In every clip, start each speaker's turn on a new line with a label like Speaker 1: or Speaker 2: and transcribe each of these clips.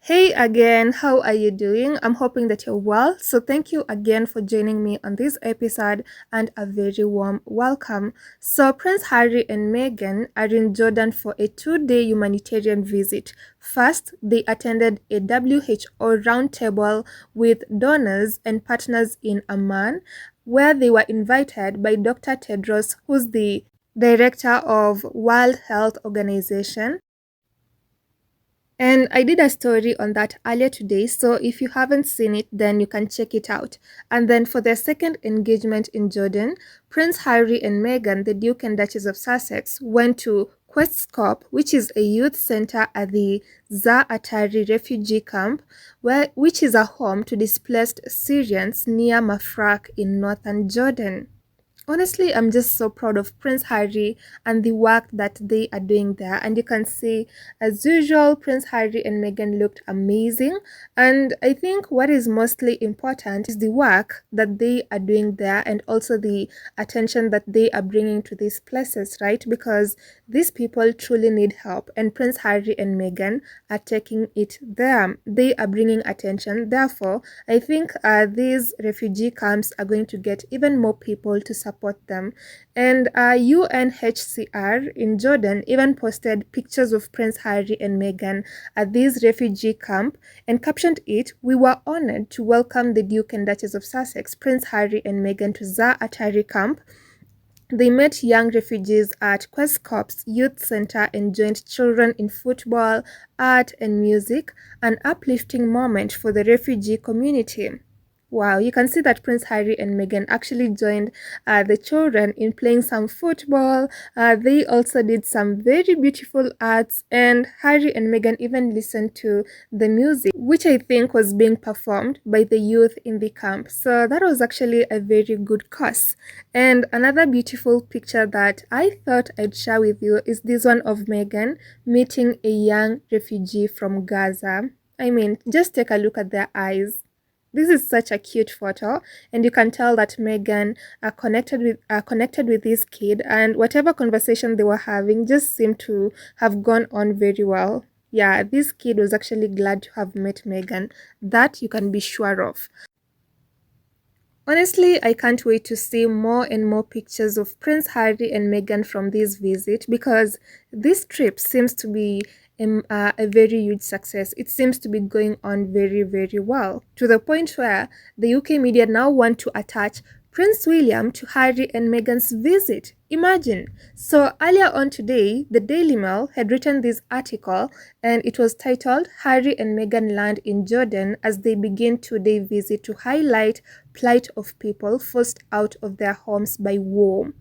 Speaker 1: Hey again, how are you doing? I'm hoping that you're well. So, thank you again for joining me on this episode and a very warm welcome. So, Prince Harry and Meghan are in Jordan for a 2 day humanitarian visit. First, they attended a WHO roundtable with donors and partners in Amman, where they were invited by Dr. Tedros, who's the director of World Health Organization. And I did a story on that earlier today, so if you haven't seen it, then you can check it out. And then for their second engagement in Jordan, Prince Harry and Meghan, the Duke and Duchess of Sussex, went to Questcorp, which is a youth center at the Atari refugee camp, which is a home to displaced Syrians near Mafraq in northern Jordan. Honestly, I'm just so proud of Prince Harry and the work that they are doing there. And you can see, as usual, Prince Harry and Meghan looked amazing. And I think what is mostly important is the work that they are doing there and also the attention that they are bringing to these places, right? Because these people truly need help. And Prince Harry and Meghan are taking it there. They are bringing attention. Therefore, I think these refugee camps are going to get even more people to support them. And UNHCR in Jordan even posted pictures of Prince Harry and Meghan at this refugee camp and captioned it, "We were honored to welcome the Duke and Duchess of Sussex, Prince Harry and Meghan to Atari camp. They met young refugees at Questcorp's Youth Center and joined children in football, art, and music, an uplifting moment for the refugee community." Wow, you can see that Prince Harry and Meghan actually joined the children in playing some football. They also did some very beautiful arts, and Harry and Meghan even listened to the music, which I think was being performed by the youth in the camp. So that was actually a very good cause. And another beautiful picture that I thought I'd share with you is this one of Meghan meeting a young refugee from Gaza. I mean, just take a look at their eyes. This is such a cute photo, and you can tell that Meghan connected with this kid, and whatever conversation they were having just seemed to have gone on very well. Yeah, this kid was actually glad to have met Meghan. That you can be sure of. Honestly, I can't wait to see more and more pictures of Prince Harry and Meghan from this visit because this trip seems to be a very huge success. It seems to be going on very, very well to the point where the UK media now want to attach Prince William to Harry and Meghan's visit. Imagine. So earlier on today, the Daily Mail had written this article and it was titled "Harry and Meghan Land in Jordan as they begin two-day visit to highlight plight of people forced out of their homes by war."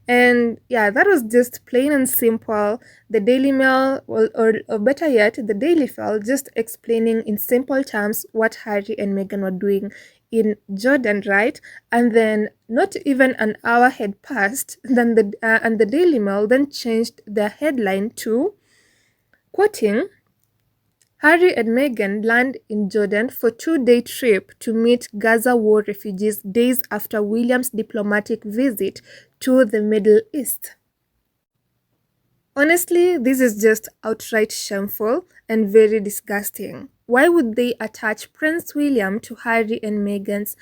Speaker 1: And yeah, that was just plain and simple. The Daily Mail, or better yet, the Daily Mail, just explaining in simple terms what Harry and Meghan were doing in Jordan, right? And then not even an hour had passed, then the Daily Mail then changed their headline to, quoting, "Harry and Meghan land in Jordan for two-day trip to meet Gaza war refugees days after William's diplomatic visit to the Middle East." Honestly, this is just outright shameful and very disgusting. Why would they attach Prince William to Harry and Meghan's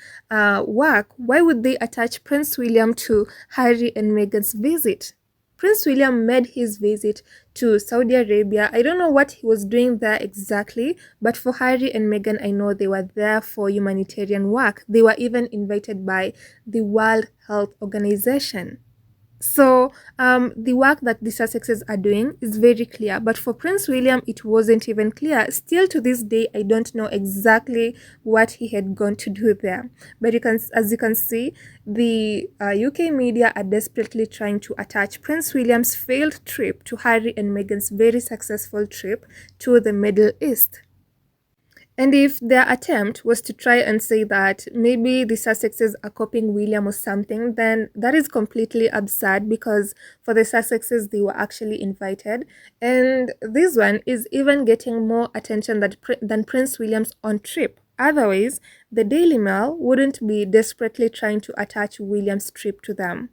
Speaker 1: work? Why would they attach Prince William to Harry and Meghan's visit? Prince William made his visit to Saudi Arabia. I don't know what he was doing there exactly, but for Harry and Meghan, I know they were there for humanitarian work. They were even invited by the World Health Organization. So the work that the Sussexes are doing is very clear, but for Prince William, it wasn't even clear. Still to this day, I don't know exactly what he had gone to do there. But as you can see, the UK media are desperately trying to attach Prince William's failed trip to Harry and Meghan's very successful trip to the Middle East. And if their attempt was to try and say that maybe the Sussexes are copying William or something, then that is completely absurd because for the Sussexes, they were actually invited. And this one is even getting more attention than Prince William's own trip. Otherwise, the Daily Mail wouldn't be desperately trying to attach William's trip to them.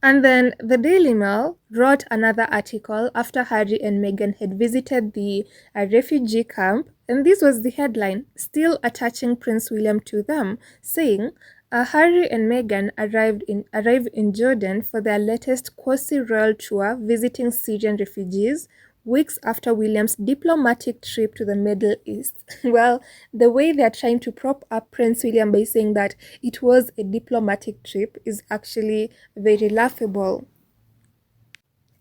Speaker 1: And then the Daily Mail wrote another article after Harry and Meghan had visited the refugee camp, And this was the headline, still attaching Prince William to them, saying, Harry and Meghan arrived in Jordan for their latest quasi-royal tour visiting Syrian refugees, weeks after William's diplomatic trip to the Middle East. Well, the way they are trying to prop up Prince William by saying that it was a diplomatic trip is actually very laughable.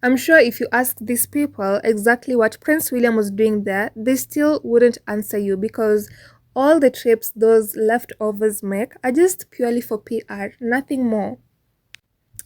Speaker 1: I'm sure if you ask these people exactly what Prince William was doing there, they still wouldn't answer you because all the trips those leftovers make are just purely for PR, nothing more.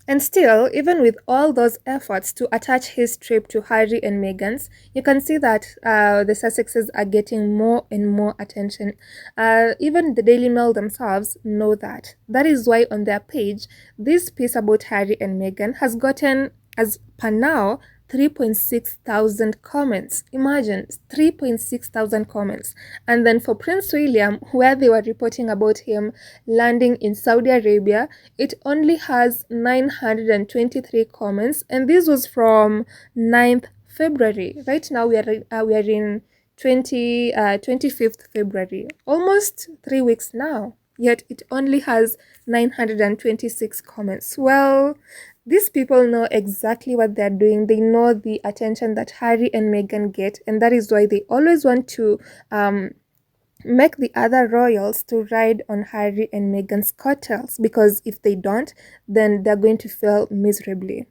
Speaker 1: And still, even with all those efforts to attach his trip to Harry and Meghan's, you can see that the Sussexes are getting more and more attention. Even the Daily Mail themselves know that. That is why on their page, this piece about Harry and Meghan has gotten, as per now, 3.6 thousand comments. Imagine 3.6 thousand comments. And then for Prince William, where they were reporting about him landing in Saudi Arabia, it only has 923 comments, and this was from 9th February. Right now we are in 25th February, almost 3 weeks now, yet it only has 926 comments. Well, these people know exactly what they're doing. They know the attention that Harry and Meghan get, and that is why they always want to make the other royals to ride on Harry and Meghan's coattails, because if they don't, then they're going to fail miserably.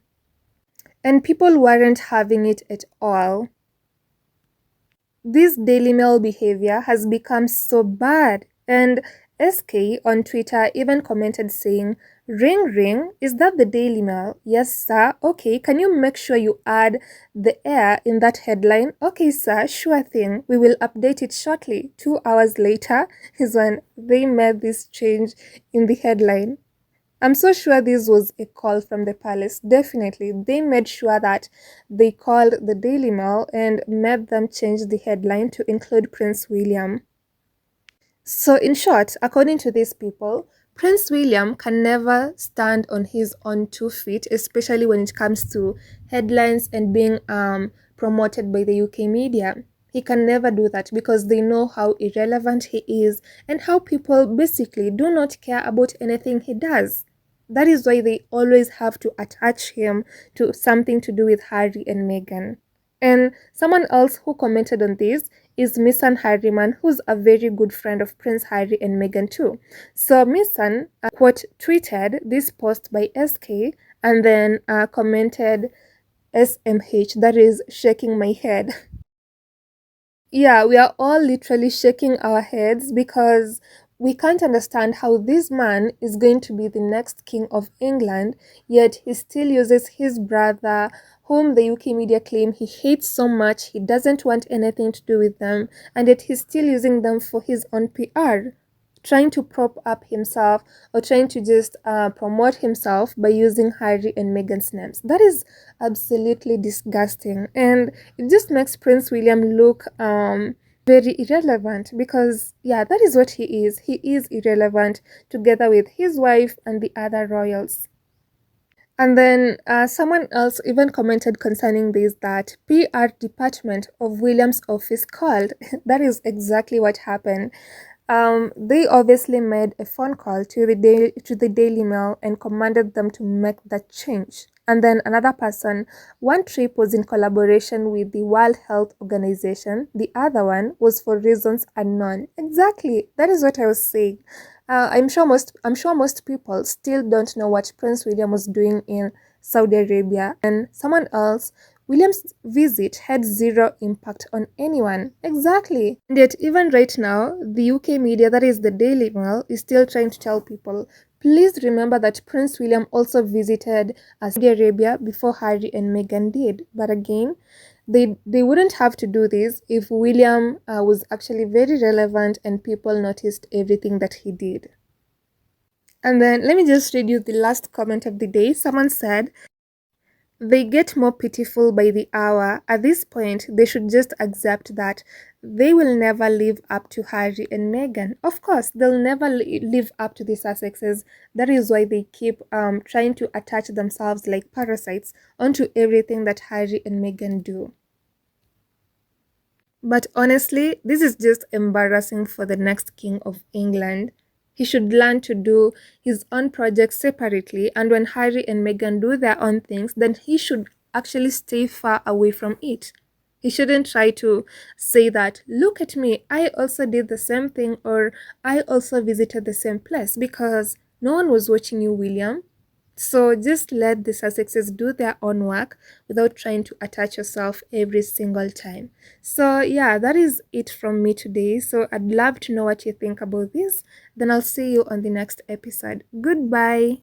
Speaker 1: And people weren't having it at all. This Daily Mail behavior has become so bad, and SK on Twitter even commented saying, "Ring ring, is that the Daily Mail? Yes sir, okay, can you make sure you add the air in that headline? Okay sir, sure thing, we will update it shortly." 2 hours later is when they made this change in the headline. I'm so sure this was a call from the palace. Definitely, they made sure that they called the Daily Mail and made them change the headline to include Prince William. So, in short, according to these people, Prince William can never stand on his own 2 feet, especially when it comes to headlines and being promoted by the UK media. He can never do that because they know how irrelevant he is and how people basically do not care about anything he does. That is why they always have to attach him to something to do with Harry and Meghan. And someone else who commented on this is Missan Harriman, who's a very good friend of Prince Harry and Meghan too. So Missan, quote, tweeted this post by SK and then commented SMH, that is shaking my head. Yeah, we are all literally shaking our heads because we can't understand how this man is going to be the next king of England, yet he still uses his brother, whom the UK media claim he hates so much, he doesn't want anything to do with them, and yet he's still using them for his own PR, trying to prop up himself or trying to just promote himself by using Harry and Meghan's names. That is absolutely disgusting, and it just makes Prince William look very irrelevant because, yeah, that is what he is. He is irrelevant together with his wife and the other royals. And then someone else even commented concerning this that PR department of William's office called. That is exactly what happened. They obviously made a phone call to the Daily Mail and commanded them to make that change. And then another person, one trip was in collaboration with the World Health Organization. The other one was for reasons unknown. Exactly. That is what I was saying. I'm sure most people still don't know what Prince William was doing in Saudi Arabia. And someone else, William's visit had zero impact on anyone. Exactly. And yet, even right now, the UK media, that is the Daily Mail, is still trying to tell people, please remember that Prince William also visited Saudi Arabia before Harry and Meghan did. But again, they wouldn't have to do this if William was actually very relevant and people noticed everything that he did. And then let me just read you the last comment of the day. Someone said, "They get more pitiful by the hour. At this point, they should just accept that they will never live up to Harry and Meghan. Of course, they'll never live up to the Sussexes. That is why they keep trying to attach themselves like parasites onto everything that Harry and Meghan do." But honestly, this is just embarrassing for the next king of England. He should learn to do his own projects separately, and when Harry and Meghan do their own things, then he should actually stay far away from it. He shouldn't try to say that, look at me, I also did the same thing, or I also visited the same place, because no one was watching you, William. So just let the Sussexes do their own work without trying to attach yourself every single time. So yeah, that is it from me today. So I'd love to know what you think about this. Then I'll see you on the next episode. Goodbye.